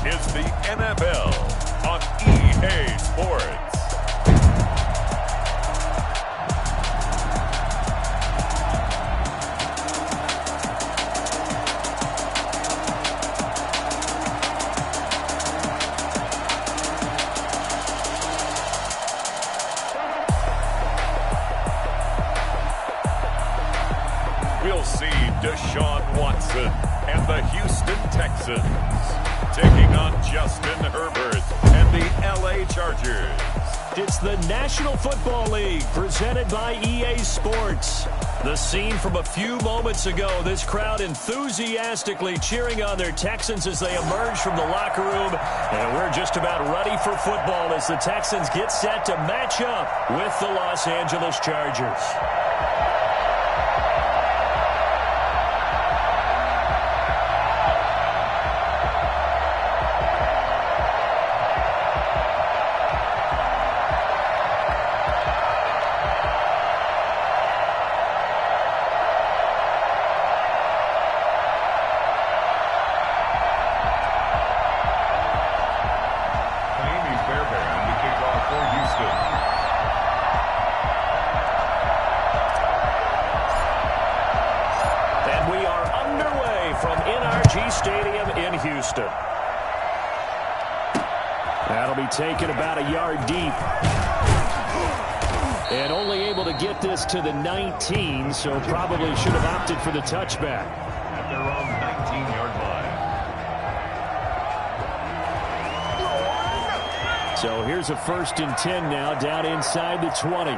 is the NFL on EA Sports. We'll see Deshaun Watson and the Houston Texans taking on Justin Herbert and the LA Chargers. It's the National Football League presented by EA Sports. The scene from a few moments ago, this crowd enthusiastically cheering on their Texans as they emerge from the locker room. And we're just about ready for football as the Texans get set to match up with the Los Angeles Chargers. Stadium in Houston. That'll be taken about a yard deep. And only able to get this to the 19, so probably should have opted for the touchback. At their own 19-yard line. So here's a 1st and 10 now, down inside the 20.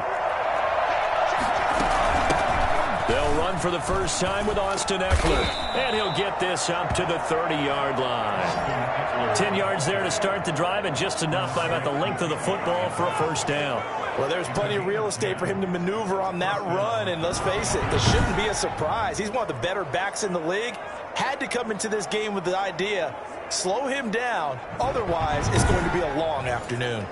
They'll run for the first time with Austin Eckler. And he'll get this up to the 30-yard line. 10 yards there to start the drive, and just enough by about the length of the football for a first down. Well, there's plenty of real estate for him to maneuver on that run, and let's face it, this shouldn't be a surprise. He's one of the better backs in the league. Had to come into this game with the idea, slow him down, otherwise it's going to be a long afternoon.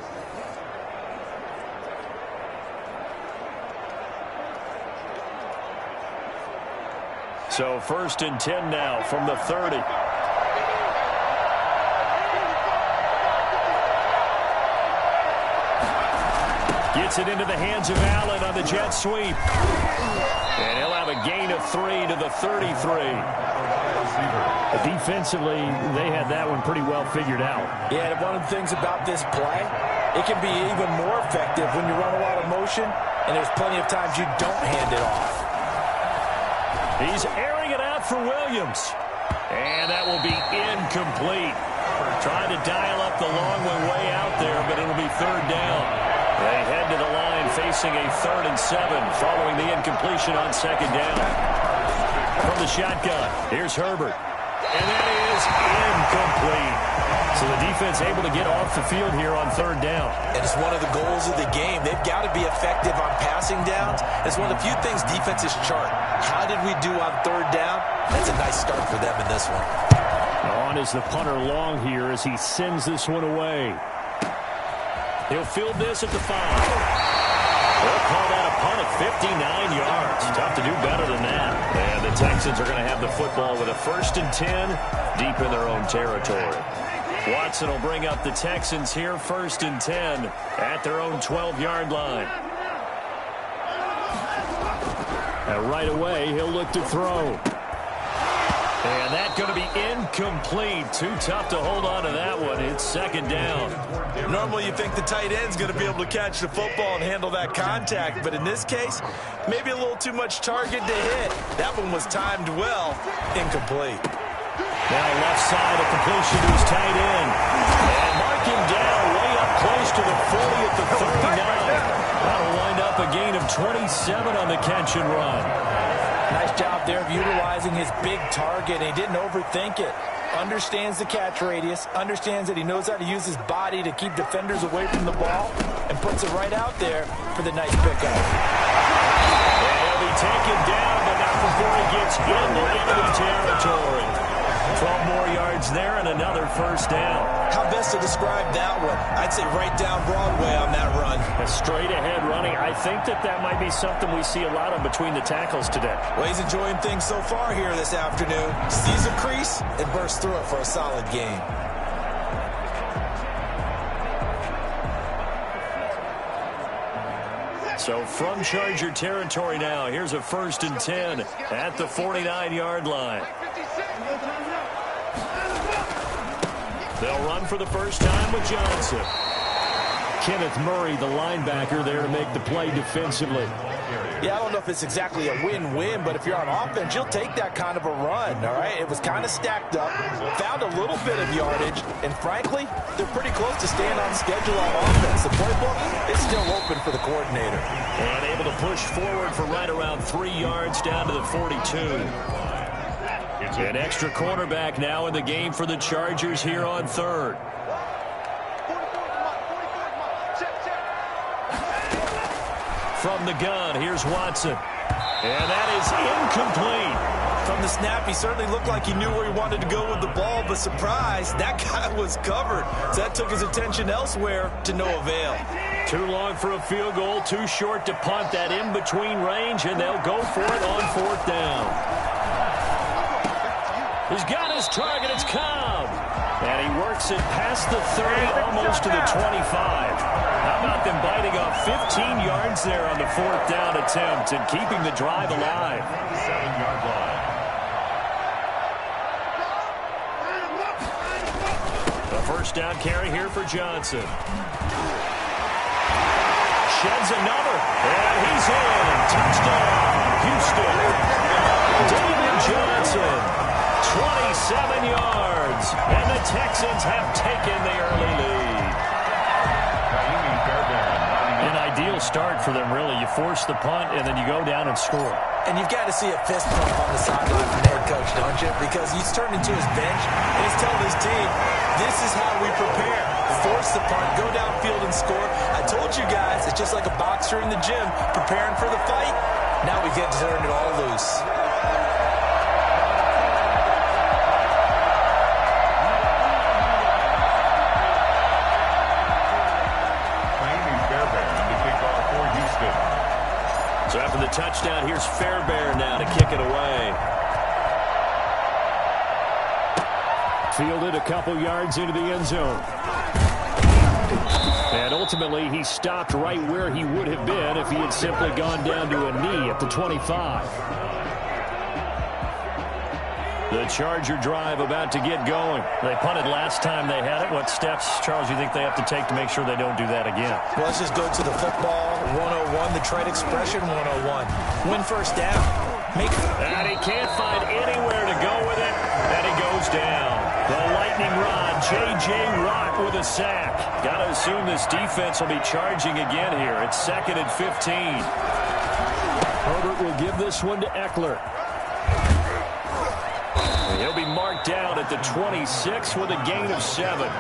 So 1st and 10 now from the 30. Gets it into the hands of Allen on the jet sweep. And he'll have a gain of 3 to the 33. Defensively, they had that one pretty well figured out. Yeah, and one of the things about this play, it can be even more effective when you run a lot of motion, and there's plenty of times you don't hand it off. He's airing it out for Williams. And that will be incomplete. Trying to dial up the long way out there, but it'll be 3rd down. They head to the line facing a 3rd and 7 following the incompletion on 2nd down. From the shotgun, here's Herbert. And that is incomplete. So the defense able to get off the field here on 3rd down. And it's one of the goals of the game. They've got to be effective on passing downs. It's one of the few things defenses chart. How did we do on 3rd down? That's a nice start for them in this one. On is the punter long here as he sends this one away. He'll field this at the 5. They'll call that a punt at 59 yards. Tough to do better than that. And the Texans are going to have the football with a 1st and 10 deep in their own territory. Watson will bring up the Texans here, 1st and 10 at their own 12-yard line. And right away, he'll look to throw. And that's going to be incomplete. Too tough to hold on to that one. It's 2nd down. Normally you think the tight end's going to be able to catch the football and handle that contact, but in this case, maybe a little too much target to hit. That one was timed well. Incomplete. Now left side, a completion to his tight end. And mark him down way up close to the 40 at the 39. That'll wind up a gain of 27 on the catch and run. Nice job there of utilizing his big target. He didn't overthink it. Understands the catch radius. Understands that he knows how to use his body to keep defenders away from the ball. And puts it right out there for the nice pickup. And he'll be taken down, but not before he gets into enemy territory. 12 more yards there and another 1st down. How best to describe that one? I'd say right down Broadway on that run. A straight ahead running. I think that might be something we see a lot of between the tackles today. Well, he's enjoying things so far here this afternoon. Sees a crease and bursts through it for a solid gain. So from Charger territory now, here's a 1st and 10 at the 49-yard line. They'll run for the first time with Johnson. Kenneth Murray, the linebacker, there to make the play defensively. Yeah, I don't know if it's exactly a win-win, but if you're on offense, you'll take that kind of a run, all right? It was kind of stacked up, found a little bit of yardage, and frankly, they're pretty close to staying on schedule on offense. The playbook is still open for the coordinator. And able to push forward for right around 3 yards down to the 42. An extra cornerback now in the game for the Chargers here on 3rd. From the gun, here's Watson. And that is incomplete. From the snap, he certainly looked like he knew where he wanted to go with the ball, but surprise, that guy was covered. So that took his attention elsewhere to no avail. Too long for a field goal, too short to punt that in-between range, and they'll go for it on 4th down. He's got his target, it's Cobb. And he works it past the 30, almost to the 25. How about them biting off 15 yards there on the 4th down attempt and keeping the drive alive? 7-yard line. The first down carry here for Johnson. Sheds another, and he's in. Touchdown, Houston. David Johnson, 27 yards, and the Texans have taken the early lead. An ideal start for them, really. You force the punt, and then you go down and score. And you've got to see a fist pump on the sideline from the head coach, don't you? Because he's turned into his bench, and he's telling his team, this is how we prepare. Force the punt, go downfield and score. I told you guys, it's just like a boxer in the gym preparing for the fight. Now we get to turn it all loose. So after the touchdown, here's Fairbairn now to kick it away. Fielded a couple yards into the end zone. And ultimately, he stopped right where he would have been if he had simply gone down to a knee at the 25. The Charger drive about to get going. They punted last time they had it. What steps, Charles, you think they have to take to make sure they don't do that again? Well, let's just go to the football 101, the trade expression 101. Win first down. And he can't find anywhere to go with it, and he goes down. The lightning rod, J.J. Watt with a sack. Got to assume this defense will be charging again here. It's 2nd and 15. Herbert will give this one to Eckler. He'll be marked down at the 26 with a gain of 7.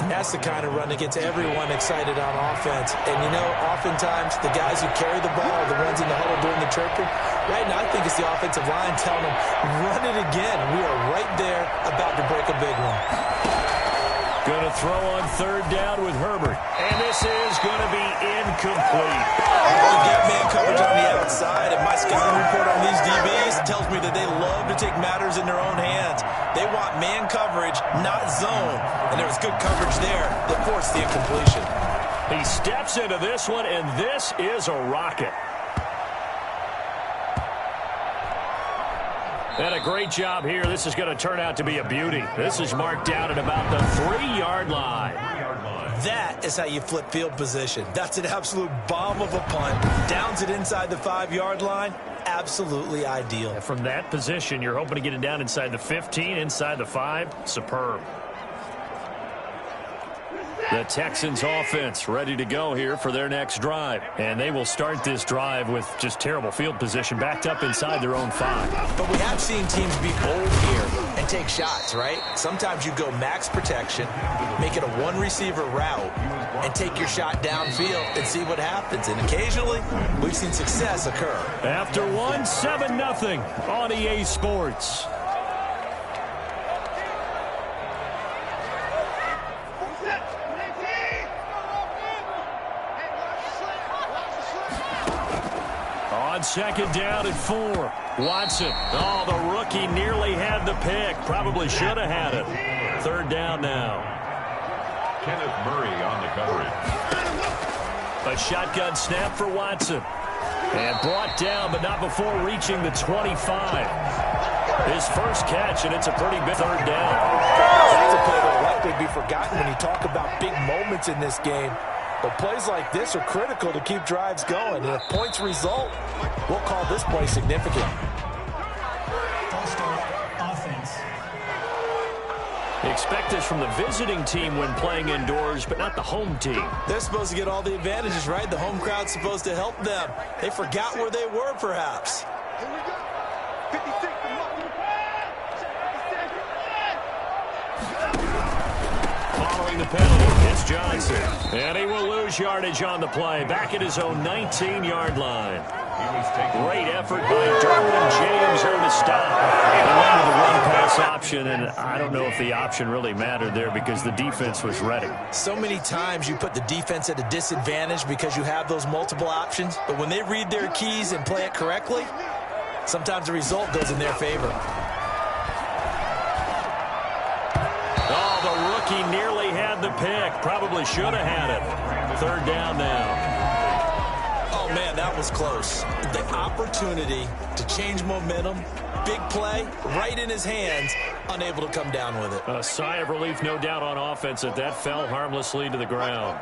That's the kind of run that gets everyone excited on offense. And, you know, oftentimes the guys who carry the ball are the ones in the huddle doing the chirping. Right now, I think it's the offensive line telling them, run it again. We are right there about to break a big one. Going to throw on 3rd down with Herbert. And this is going to be incomplete. They get man coverage on the outside, and my scouting report on these DBs tells me that they love to take matters in their own hands. They want man coverage, not zone. And there was good coverage there that forced the incompletion. He steps into this one, and this is a rocket. And a great job here. This is going to turn out to be a beauty. This is marked down at about the 3-yard line. That is how you flip field position. That's an absolute bomb of a punt. Downs it inside the 5-yard line. Absolutely ideal. From that position, you're hoping to get it down inside the 15, inside the 5. Superb. The Texans offense ready to go here for their next drive. And they will start this drive with just terrible field position, backed up inside their own 5. But we have seen teams be bold here and take shots, right? Sometimes you go max protection, make it a one-receiver route, and take your shot downfield and see what happens. And occasionally, we've seen success occur. After one, 7-0 on EA Sports. On 2nd down and 4. Watson. Oh, the rookie nearly had the pick. Probably should have had it. 3rd down now. Kenneth Murray on the coverage. A shotgun snap for Watson. And brought down, but not before reaching the 25. His first catch, and it's a pretty big third down. That's a play that will likely be forgotten when you talk about big moments in this game. But plays like this are critical to keep drives going. And if points result, we'll call this play significant. Offense. Expect this from the visiting team when playing indoors, but not the home team. They're supposed to get all the advantages, right? The home crowd's supposed to help them. They forgot where they were, perhaps. Following the penalty, it's Johnson. And he will lose yardage on the play, back at his own 19-yard line. Great effort by Derwin James on the stop. They went with the run-pass option, and I don't know if the option really mattered there because the defense was ready. So many times you put the defense at a disadvantage because you have those multiple options, but when they read their keys and play it correctly, sometimes the result goes in their favor. Oh, the rookie nearly had the pick. Probably should have had it. Third down now. Oh, man, that was close. The opportunity to change momentum, big play, right in his hands, unable to come down with it. A sigh of relief, no doubt, on offense that fell harmlessly to the ground.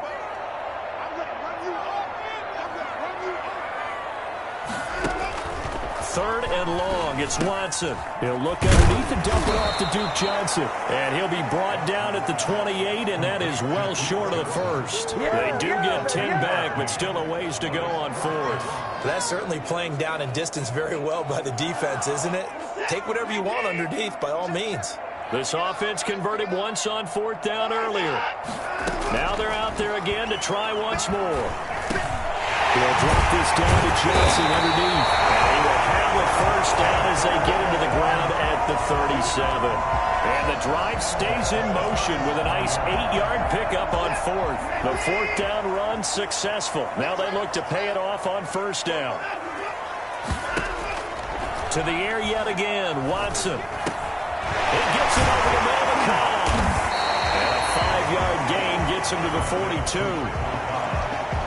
Third and long, it's Watson. He'll look underneath and dump it off to Duke Johnson. And he'll be brought down at the 28, and that is well short of the first. They do get 10 back, but still a ways to go on fourth. That's certainly playing down in distance very well by the defense, isn't it? Take whatever you want underneath, by all means. This offense converted once on fourth down earlier. Now they're out there again to try once more. They'll drop this down to Johnson underneath. And he will have a first down as they get into the ground at the 37. And the drive stays in motion with a nice 8-yard pickup on fourth. The fourth down run successful. Now they look to pay it off on first down. To the air yet again, Watson. He gets it over the middle of the column. And a 5-yard gain gets him to the 42.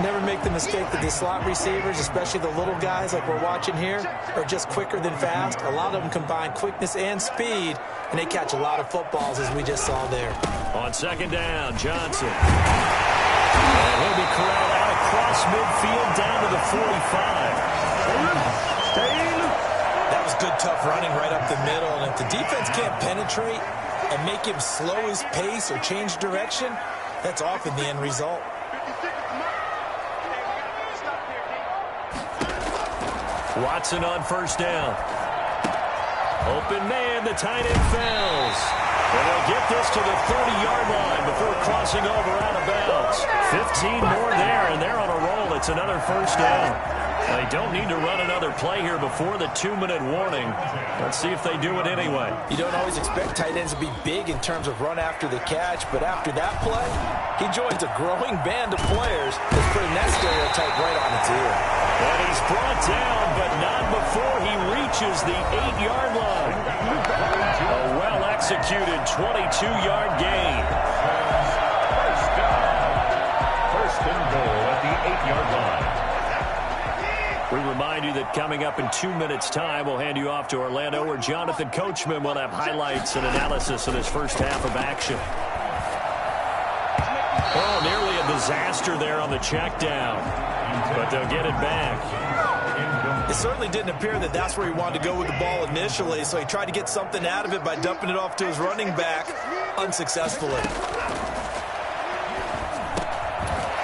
Never make the mistake that the slot receivers, especially the little guys like we're watching here, are just quicker than fast. A lot of them combine quickness and speed, and they catch a lot of footballs, as we just saw there. On second down, Johnson. And he'll be corralled out across midfield down to the 45. That was good, tough running right up the middle, and if the defense can't penetrate and make him slow his pace or change direction, that's often the end result. Watson on first down. Open man, the tight end fails. And they'll get this to the 30-yard line before crossing over out of bounds. 15 more there, and they're on a roll. It's another first down. They don't need to run another play here before the 2-minute warning. Let's see if they do it anyway. You don't always expect tight ends to be big in terms of run after the catch, but after that play, he joins a growing band of players that's putting that stereotype right on its ear. And he's brought down, but not before he reaches the 8-yard line. A well-executed 22-yard gain. First and goal at the 8-yard line. We remind you that coming up in 2 minutes' time, we'll hand you off to Orlando, where Jonathan Coachman will have highlights and analysis of this first half of action. Oh, nearly a disaster there on the check down, but they'll get it back. It certainly didn't appear that that's where he wanted to go with the ball initially, so he tried to get something out of it by dumping it off to his running back unsuccessfully.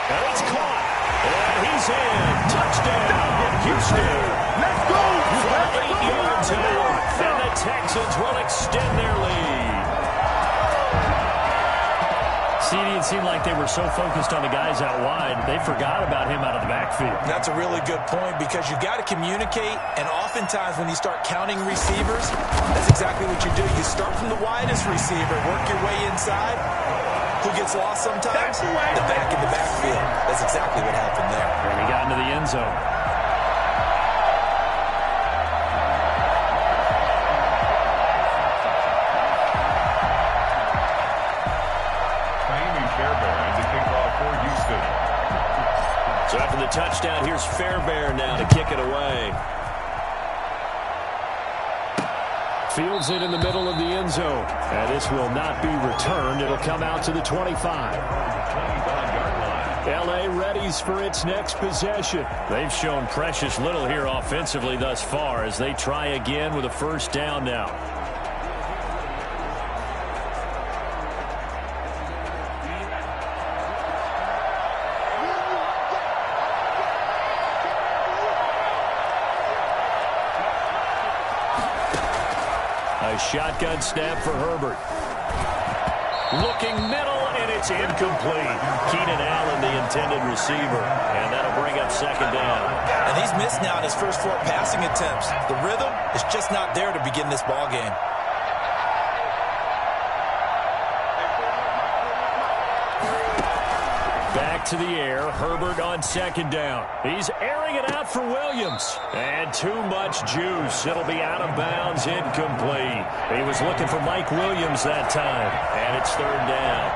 And it's caught, and he's in. Touchdown, Houston. Let's go! From 8 yards out, and the Texans will extend their lead. CD, it seemed like they were so focused on the guys out wide, they forgot about him out of the backfield. That's a really good point because you got to communicate, and oftentimes when you start counting receivers, that's exactly what you do. You start from the widest receiver, work your way inside. Who gets lost sometimes? The back in the backfield. That's exactly what happened there. And he got into the end zone. the touchdown, here's Fairbairn now to kick it away. Fields it in the middle of the end zone. And this will not be returned. It'll come out to the 25. L.A. readies for its next possession. They've shown precious little here offensively thus far as they try again with a first down now. A shotgun snap for Herbert. Looking middle, and it's incomplete. Keenan Allen, the intended receiver. And that'll bring up second down. And he's missed now on his first 4 passing attempts. The rhythm is just not there to begin this ball game. Back to the air. Herbert on second down. He's airing it out for Williams. And too much juice. It'll be out of bounds, incomplete. He was looking for Mike Williams that time. And it's third down.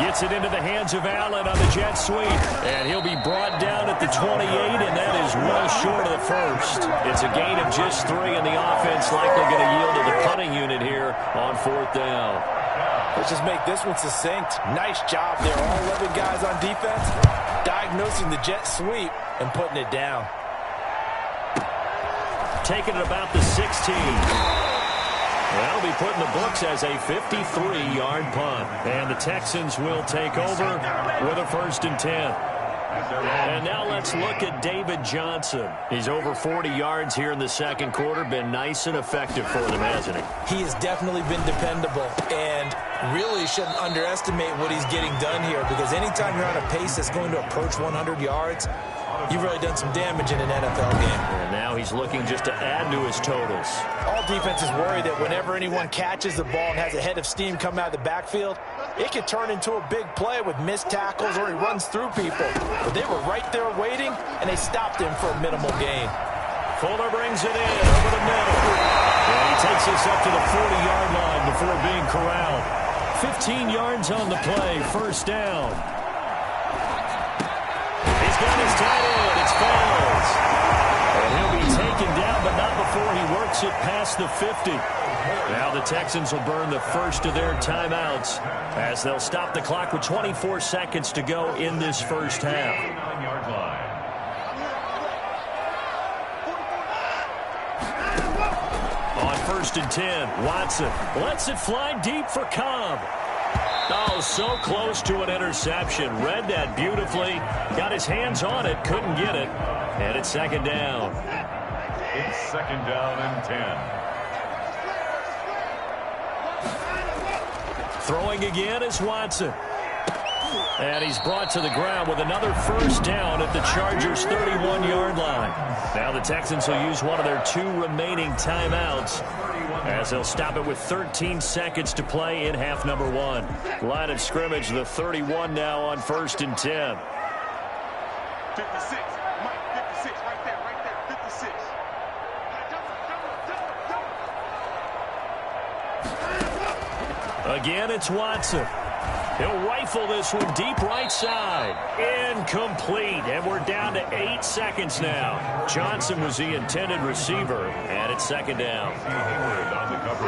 Gets it into the hands of Allen on the jet sweep. And he'll be brought down at the 28, and that is well short of the first. It's a gain of just 3, and the offense likely going to yield to the punting unit here on fourth down. Let's just make this one succinct. Nice job there. All 11 guys on defense diagnosing the jet sweep and putting it down. Taking it about the 16. That'll be put in the books as a 53-yard punt. And the Texans will take over with a 1st and 10. And now let's look at David Johnson. He's over 40 yards here in the second quarter. Been nice and effective for them, hasn't he? He has definitely been dependable. And really shouldn't underestimate what he's getting done here, because anytime you're on a pace that's going to approach 100 yards, you've really done some damage in an NFL game. And now he's looking just to add to his totals. All defenses worry that whenever anyone catches the ball and has a head of steam come out of the backfield, it could turn into a big play with missed tackles or he runs through people. But they were right there waiting, and they stopped him for a minimal gain. Fuller brings it in over the middle. And he takes us up to the 40-yard line before being corralled. 15 yards on the play, first down. He's got his tight end. It's Fields. And he'll be taken down, but not before he works it past the 50. Now the Texans will burn the first of their timeouts as they'll stop the clock with 24 seconds to go in this first half. On 1st and 10, Watson lets it fly deep for Cobb. Oh, so close to an interception. Read that beautifully. Got his hands on it, couldn't get it. And it's second down. It's second down and 10. Throwing again is Watson. And he's brought to the ground with another first down at the Chargers' 31-yard line. Now the Texans will use one of their 2 remaining timeouts as they'll stop it with 13 seconds to play in half number 1. Line of scrimmage, the 31 now on 1st and 10. 56. Mike, 56. Right there. 56. Again, it's Watson. He'll rifle this one deep right side. Incomplete. And we're down to 8 seconds now. Johnson was the intended receiver. And it's second down.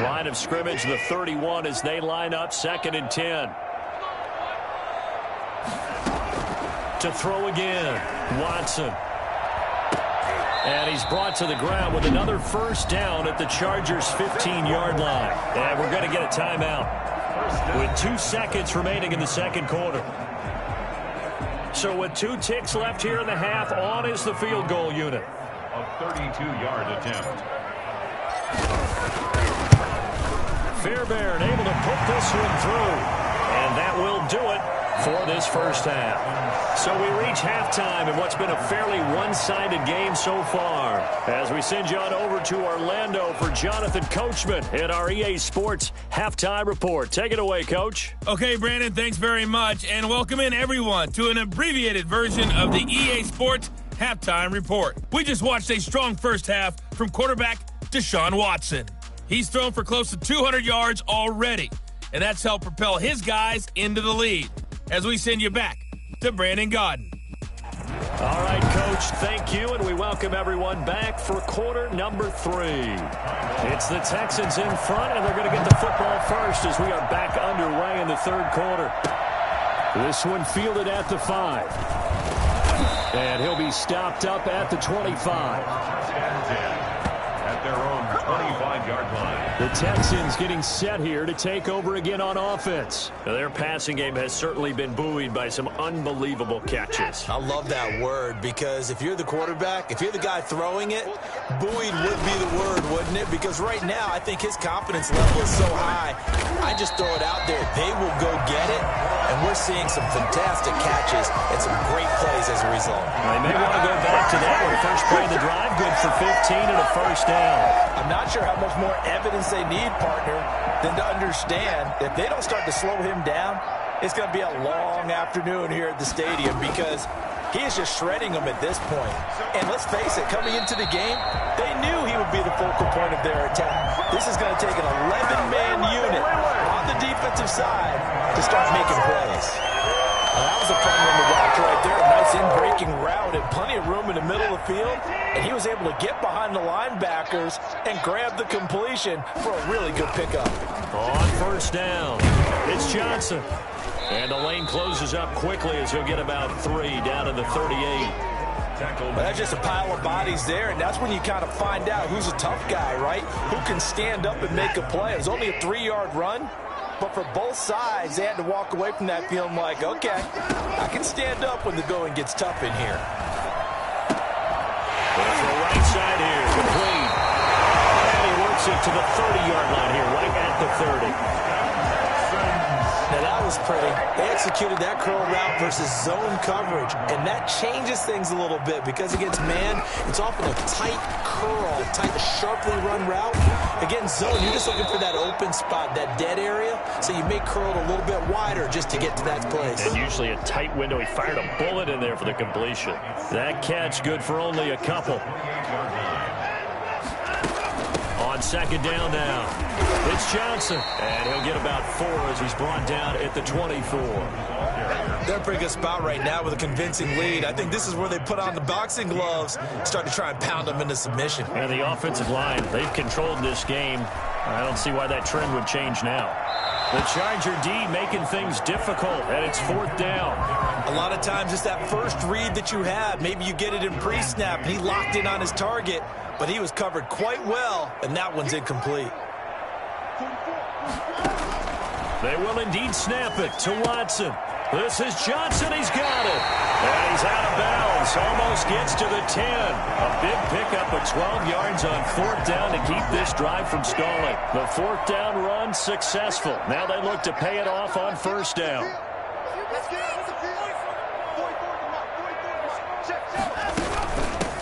Line of scrimmage, the 31 as they line up 2nd and 10. To throw again, Watson. And he's brought to the ground with another first down at the Chargers' 15-yard line. And we're going to get a timeout with 2 seconds remaining in the second quarter. So with 2 ticks left here in the half, on is the field goal unit. A 32-yard attempt. Fairbairn able to put this one through. And that will do it for this first half. So we reach halftime in what's been a fairly one-sided game so far. As we send you on over to Orlando for Jonathan Coachman in our EA Sports Halftime Report. Take it away, Coach. Okay, Brandon, thanks very much. And welcome in, everyone, to an abbreviated version of the EA Sports Halftime Report. We just watched a strong first half from quarterback Deshaun Watson. He's thrown for close to 200 yards already. and that's helped propel his guys into the lead. As we send you back to Brandon Gaudin. All right, Coach, thank you, and we welcome everyone back for quarter number 3. It's the Texans in front, and they're going to get the football first as we are back underway in the third quarter. This one fielded at the 5. And he'll be stopped up at the 25. At their own 25-yard line. The Texans getting set here to take over again on offense. Now, their passing game has certainly been buoyed by some unbelievable catches. I love that word because if you're the quarterback, if you're the guy throwing it, buoyed would be the word, wouldn't it? Because right now, I think his confidence level is so high. I just throw it out there. They will go get it, and we're seeing some fantastic catches and some great plays as a result. They may want to go back to that one. First play of the drive, good for 15 and a first down. I'm not sure how much more evidence they need, partner, than to understand if they don't start to slow him down, it's going to be a long afternoon here at the stadium because he is just shredding them at this point. And let's face it, coming into the game, they knew he would be the focal point of their attack. This is going to take an 11-man unit on the defensive side to start making plays. That was a fun one to watch right there. A nice in-breaking route and plenty of room in the middle of the field. And he was able to get behind the linebackers and grab the completion for a really good pickup. On first down, it's Johnson. And the lane closes up quickly as he'll get about 3 down to the 38. Well, that's just a pile of bodies there, and that's when you kind of find out who's a tough guy, right? Who can stand up and make a play. It was only a 3-yard run. But for both sides, they had to walk away from that feeling like, okay, I can stand up when the going gets tough in here. It's the right side here, complete. And he works it to the 30-yard line here, right at the 30. Now that was pretty. They executed that curl route versus zone coverage, and that changes things a little bit because against man, it's often a tight curl, tight, sharply run route. Against zone, you're just looking for that open spot, that dead area, so you may curl it a little bit wider just to get to that place. And usually a tight window. He fired a bullet in there for the completion. That catch good for only a couple. On second down now, it's Johnson, and he'll get about 4 as he's brought down at the 24. They're in a pretty good spot right now with a convincing lead. I think this is where they put on the boxing gloves, start to try and pound them into submission. And the offensive line, they've controlled this game. I don't see why that trend would change now. The Charger D making things difficult, and it's 4th down. A lot of times it's that first read that you have. Maybe you get it in pre-snap, and he locked in on his target, but he was covered quite well, and that one's incomplete. They will indeed snap it to Watson. This is Johnson. He's got it. And he's out of bounds. Almost gets to the 10. A big pickup of 12 yards on 4th down to keep this drive from stalling. The 4th down run successful. Now they look to pay it off on first down.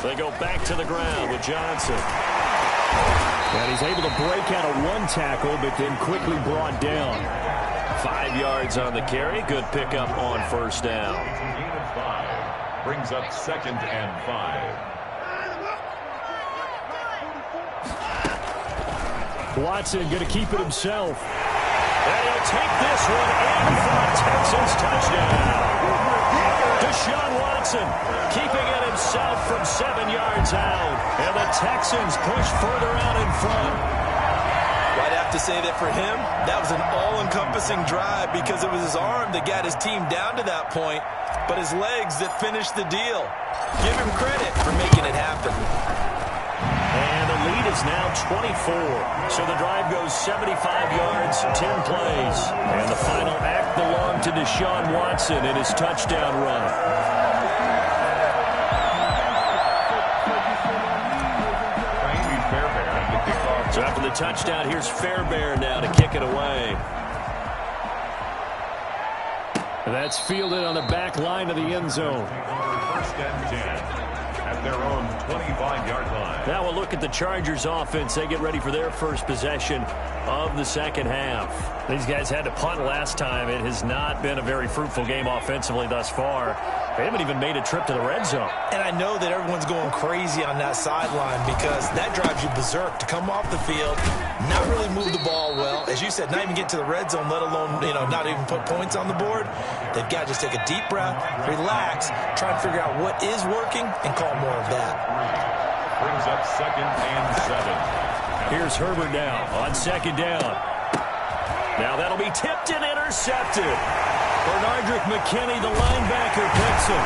They go back to the ground with Johnson. And he's able to break out of one tackle, but then quickly brought down. 5 yards on the carry. Good pickup on first down. Brings up 2nd and 5. Watson going to keep it himself. And he'll take this one in for a Texans touchdown. Deshaun Watson keeping it himself from 7 yards out. And the Texans push further out in front. I'd have to say that for him, that was an all-encompassing drive because it was his arm that got his team down to that point, but his legs that finished the deal. Give him credit for making it happen. And the lead is now 24. So the drive goes 75 yards, 10 plays. And the final act belonged to Deshaun Watson in his touchdown run. So after the touchdown, here's Fairbairn now to kick it away. That's fielded on the back line of the end zone. 1st and 10 at their own 25-yard line. Now we'll look at the Chargers offense. They get ready for their first possession of the second half. These guys had to punt last time. It has not been a very fruitful game offensively thus far. They haven't even made a trip to the red zone. And I know that everyone's going crazy on that sideline because that drives you berserk to come off the field, not really move the ball well. As you said, not even get to the red zone, let alone, not even put points on the board. They've got to just take a deep breath, relax, try and figure out what is working, and call more of that. Brings up 2nd and 7. Here's Herbert now on 2nd down. Now that'll be tipped and intercepted. Bernardrick McKinney, the linebacker, picks him.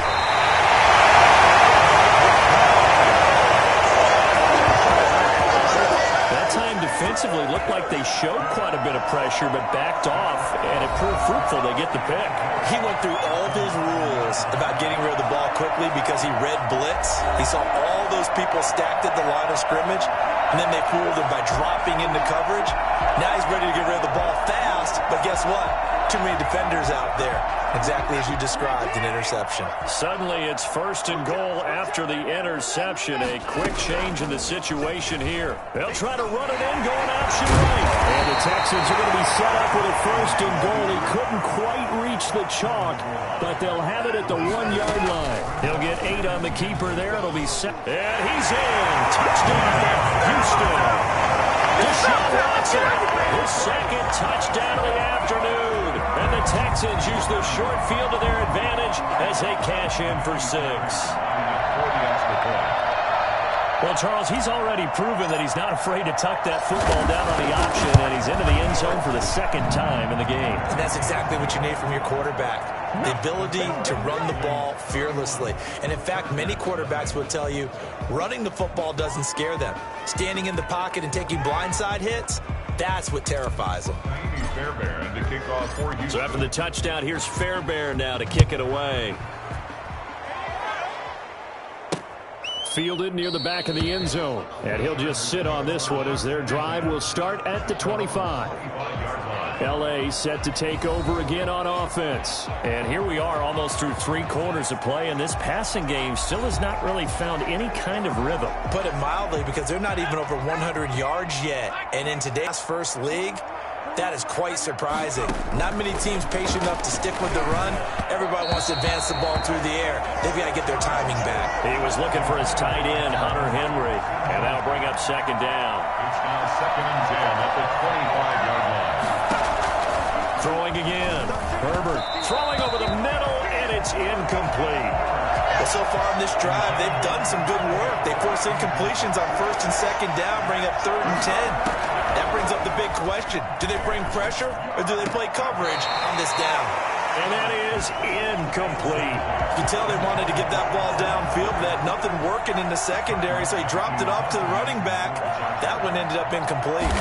That time defensively looked like they showed quite a bit of pressure but backed off, and it proved fruitful. They get the pick. He went through all of his rules about getting rid of the ball quickly because he read blitz. He saw all those people stacked at the line of scrimmage, and then they fooled him by dropping into coverage. Now he's ready to get rid of the ball fast, but guess what? Too many defenders out there. Exactly as you described, an interception. Suddenly it's 1st and goal after the interception. A quick change in the situation here. They'll try to run it in, going option right. And the Texans are going to be set up with a 1st and goal. He couldn't quite reach the chalk, but they'll have it at the 1-yard line. He'll get 8 on the keeper there. It'll be set. And he's in. Touchdown, Houston. Deshaun Watson, his 2nd touchdown of the afternoon. And the Texans use the short field to their advantage as they cash in for 6. Well, Charles, he's already proven that he's not afraid to tuck that football down on the option, and he's into the end zone for the 2nd time in the game. And that's exactly what you need from your quarterback. The ability to run the ball fearlessly. And in fact, many quarterbacks will tell you running the football doesn't scare them. Standing in the pocket and taking blindside hits, that's what terrifies them. Fairbairn to kick off for Houston. So after the touchdown, here's Fairbairn now to kick it away. Fielded near the back of the end zone. And he'll just sit on this one as their drive will start at the 25. L.A. set to take over again on offense. And here we are almost through 3 quarters of play, and this passing game still has not really found any kind of rhythm. Put it mildly, because they're not even over 100 yards yet. And in today's first league, that is quite surprising. Not many teams patient enough to stick with the run. Everybody wants to advance the ball through the air. They've got to get their timing back. He was looking for his tight end, Hunter Henry, and that'll bring up 2nd down. It's now 2nd and 10 at the 25-yard line. Throwing again. Herbert throwing over the middle, and it's incomplete. Well, so far in this drive, they've done some good work. They force incompletions on 1st and 2nd down, bring up 3rd and 10. That brings up the big question. Do they bring pressure, or do they play coverage on this down? And that is incomplete. You can tell they wanted to get that ball downfield, but they had nothing working in the secondary, so he dropped it off to the running back. That one ended up incomplete.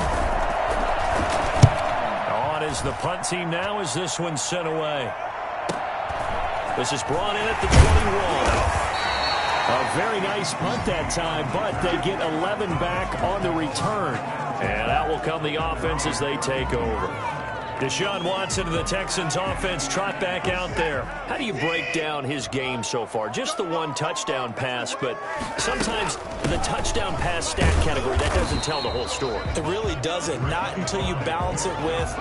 On is the punt team now as this one's sent away. This is brought in at the 21. A very nice punt that time, but they get 11 back on the return. And out will come the offense as they take over. Deshaun Watson of the Texans offense trot back out there. How do you break down his game so far? Just the 1 touchdown pass, but sometimes the touchdown pass stat category, that doesn't tell the whole story. It really doesn't. Not until you balance it with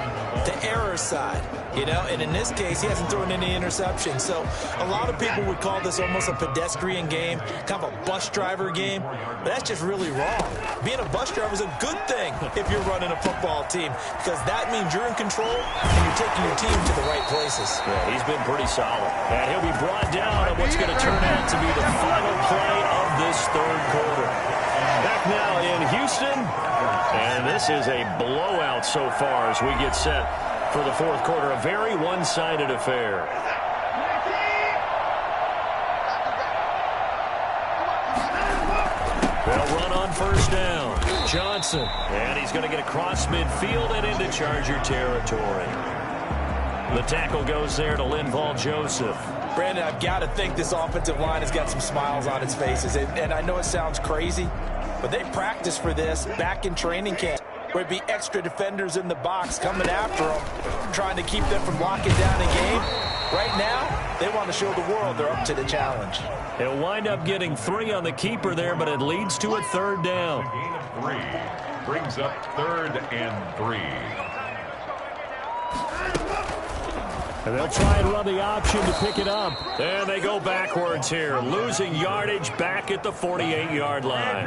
the error side. And in this case, he hasn't thrown any interceptions. So a lot of people would call this almost a pedestrian game, kind of a bus driver game. But that's just really wrong. Being a bus driver is a good thing if you're running a football team, because that means you're in control and you're taking your team to the right places. Yeah, he's been pretty solid. And he'll be brought down on what's going to turn out to be the final play of this 3rd quarter. Back now in Houston. And this is a blowout so far as we get set for the 4th quarter. A very one-sided affair. They'll run on 1st down. Johnson. And he's going to get across midfield and into Charger territory. The tackle goes there to Linval Joseph. Brandon, I've got to think this offensive line has got some smiles on its faces. And I know it sounds crazy, but they practiced for this back in training camp. There'd be extra defenders in the box coming after them, trying to keep them from locking down a game. Right now, they want to show the world they're up to the challenge. He'll wind up getting 3 on the keeper there, but it leads to a 3rd down. Gain of 3 brings up 3rd and 3. And they'll try and run the option to pick it up. And they go backwards here, losing yardage back at the 48-yard line.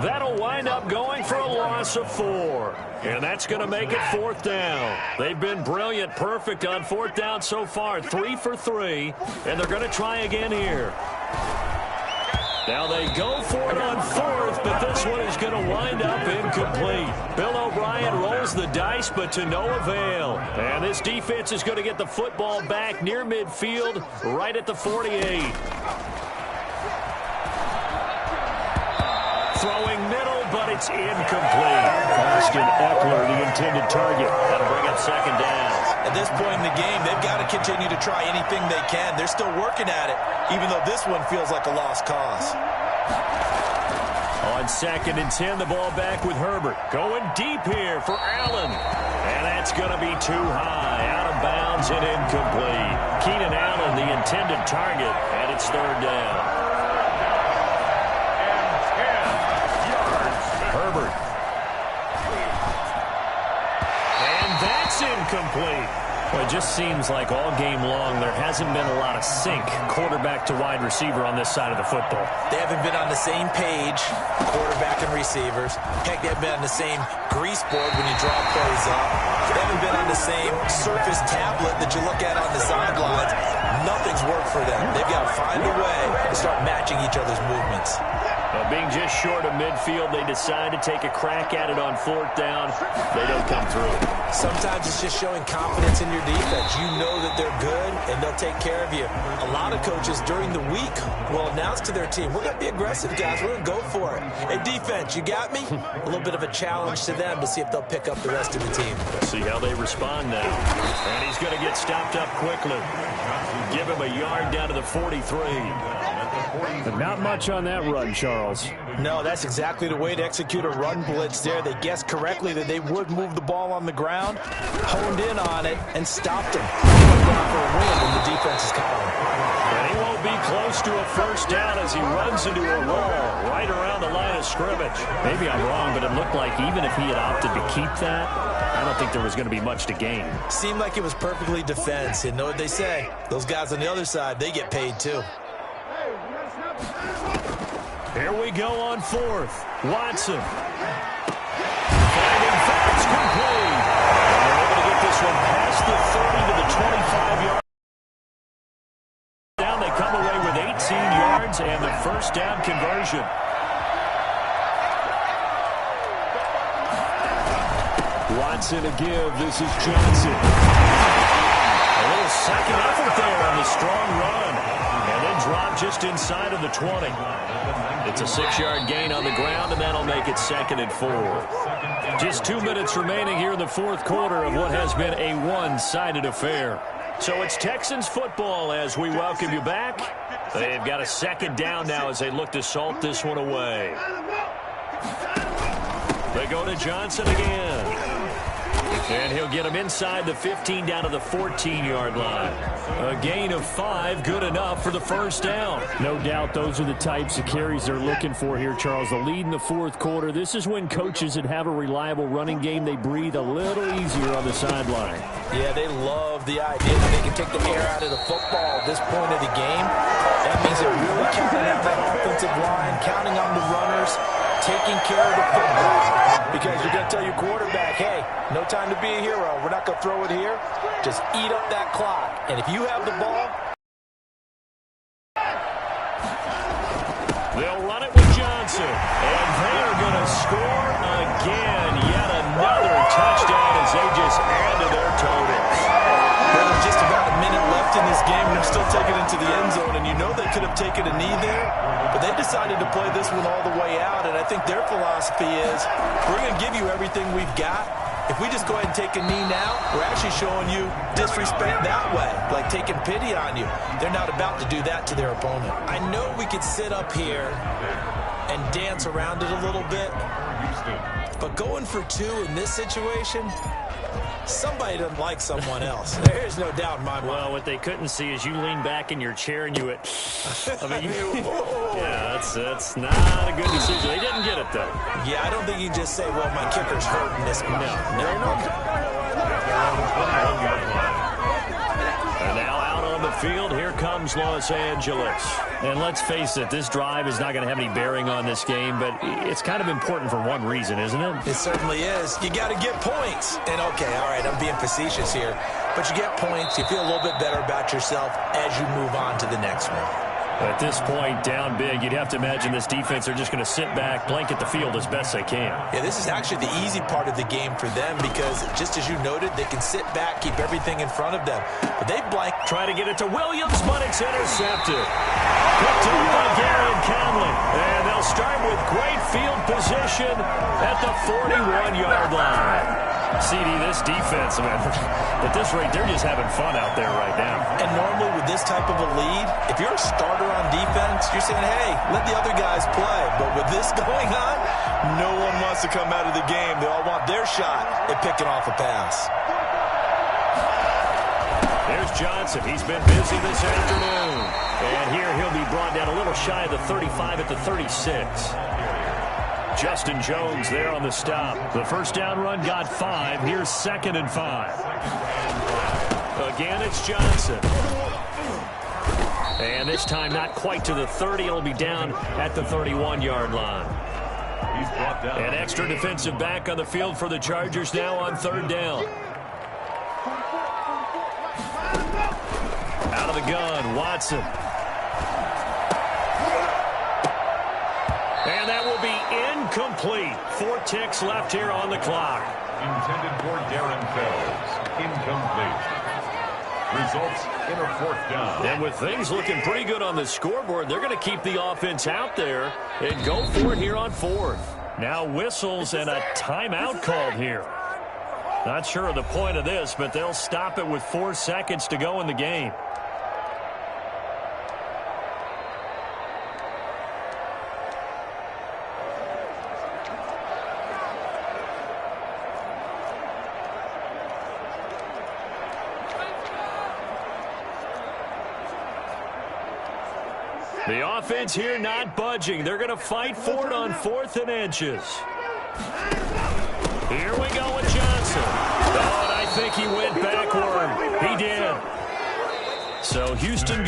That'll wind up going for a loss of 4. And that's going to make it 4th down. They've been brilliant, perfect on 4th down so far, 3 for 3. And they're going to try again here. Now they go for it on 4th, but this one is going to wind up incomplete. Bill O'Brien rolls the dice, but to no avail. And this defense is going to get the football back near midfield, right at the 48. Throwing middle, but it's incomplete. Austin Eckler, the intended target. That'll bring up 2nd down. At this point in the game, they've got to continue to try anything they can. They're still working at it, even though this one feels like a lost cause. On 2nd and 10, the ball back with Herbert. Going deep here for Allen. And that's going to be too high. Out of bounds and incomplete. Keenan Allen, the intended target, and it's 3rd down. Herbert. And that's incomplete. Well, it just seems like all game long there hasn't been a lot of sync quarterback to wide receiver on this side of the football. They haven't been on the same page, quarterback and receivers. Heck, they haven't been on the same grease board when you draw plays up. They haven't been on the same surface tablet that you look at on the sidelines. Nothing's worked for them. They've got to find a way to start matching each other's movements. Being just short of midfield, they decide to take a crack at it on 4th down. They don't come through. Sometimes it's just showing confidence in your defense. You know that they're good, and they'll take care of you. A lot of coaches during the week will announce to their team, we're going to be aggressive, guys. We're going to go for it. Hey, defense, you got me? A little bit of a challenge to them to see if they'll pick up the rest of the team. See how they respond now. And he's going to get stopped up quickly. Give him a yard down to the 43. But not much on that run, Charles. No, that's exactly the way to execute a run blitz there. They guessed correctly that they would move the ball on the ground, honed in on it, and stopped him. Going for a win, and the defense is caught him. And he won't be close to a 1st down as he runs into a wall right around the line of scrimmage. Maybe I'm wrong, but it looked like even if he had opted to keep that, I don't think there was going to be much to gain. Seemed like it was perfectly defense. You know what they say? Those guys on the other side, they get paid too. Here we go on 4th. Watson. Finding Fats complete. And they're able to get this one past the 30 to the 25-yard. Down, they come away with 18 yards and the 1st down conversion. Watson a give. This is Johnson. A little second effort there on the strong run. And then drop just inside of the 20. It's a 6-yard gain on the ground, and that'll make it 2nd and 4. Just 2 minutes remaining here in the 4th quarter of what has been a one-sided affair. So it's Texans football as we welcome you back. They've got a 2nd down now as they look to salt this one away. They go to Johnson again. And he'll get him inside the 15 down to the 14-yard line. A gain of 5, good enough for the 1st down. No doubt those are the types of carries they're looking for here, Charles. The lead in the 4th quarter. This is when coaches that have a reliable running game, they breathe a little easier on the sideline. Yeah, they love the idea that they can take the air out of the football at this point of the game. That means they're really counting on that offensive line, counting on the runners, taking care of the football. Because you're going to tell your quarterback, hey, no time to be a hero. We're not going to throw it here. Just eat up that clock. And if you have the ball, they'll run it with Johnson. And they're going to score again. Yet another touchdown as they just add to their totals. there's just about a minute left in this game, and they're still taking it into the end zone. And you know they could have taken a knee there, but they decided to play this one all the way out. And I think their philosophy is, we're going to give you everything we've got. If we just go ahead and take a knee now, we're actually showing you disrespect that way, like taking pity on you. They're not about to do that to their opponent. I know we could sit up here and dance around it a little bit, but going for 2 in this situation, somebody doesn't like someone else. There's no doubt in my mind. Well, what they couldn't see is you lean back in your chair and you went, I mean, yeah, that's not a good decision. They didn't get it, though. Yeah, I don't think you can just say, well, my kicker's hurting this. No. midfield. Here comes Los Angeles. And let's face it, this drive is not going to have any bearing on this game, but it's kind of important for one reason, isn't it? It certainly is. You got to get points. And, okay, all right, I'm being facetious here. But you get points, you feel a little bit better about yourself as you move on to the next one. At this point, down big, you'd have to imagine this defense are just going to sit back, blanket the field as best they can. Yeah, this is actually the easy part of the game for them because, just as you noted, they can sit back, keep everything in front of them. But they blank. Try to get it to Williams, but it's intercepted. Picked up by Gary and Conley. And they'll start with great field position at the 41-yard line. CD, this defense, man, at this rate, they're just having fun out there right now. And normally with this type of a lead, if you're a starter on defense, you're saying, hey, let the other guys play. But with this going on, no one wants to come out of the game. They all want their shot at picking off a pass. There's Johnson. He's been busy this afternoon. And here he'll be brought down a little shy of the 35 at the 36. Justin Jones there on the stop. The first down run got 5. Here's 2nd and 5. Again, it's Johnson. And this time not quite to the 30. It'll be down at the 31-yard line. He's brought down. An extra defensive back on the field for the Chargers now on 3rd down. Out of the gun, Watson. And that will be incomplete. 4 ticks left here on the clock. Intended for Darren Fells. Incomplete. Results in a 4th down. And with things looking pretty good on the scoreboard, they're going to keep the offense out there and go for it here on 4th. Now whistles and a timeout called here. Not sure of the point of this, but they'll stop it with 4 seconds to go in the game. The offense here not budging. They're going to fight for it on 4th and inches. Here we go with Johnson. Oh, and I think he went backward. He did. So Houston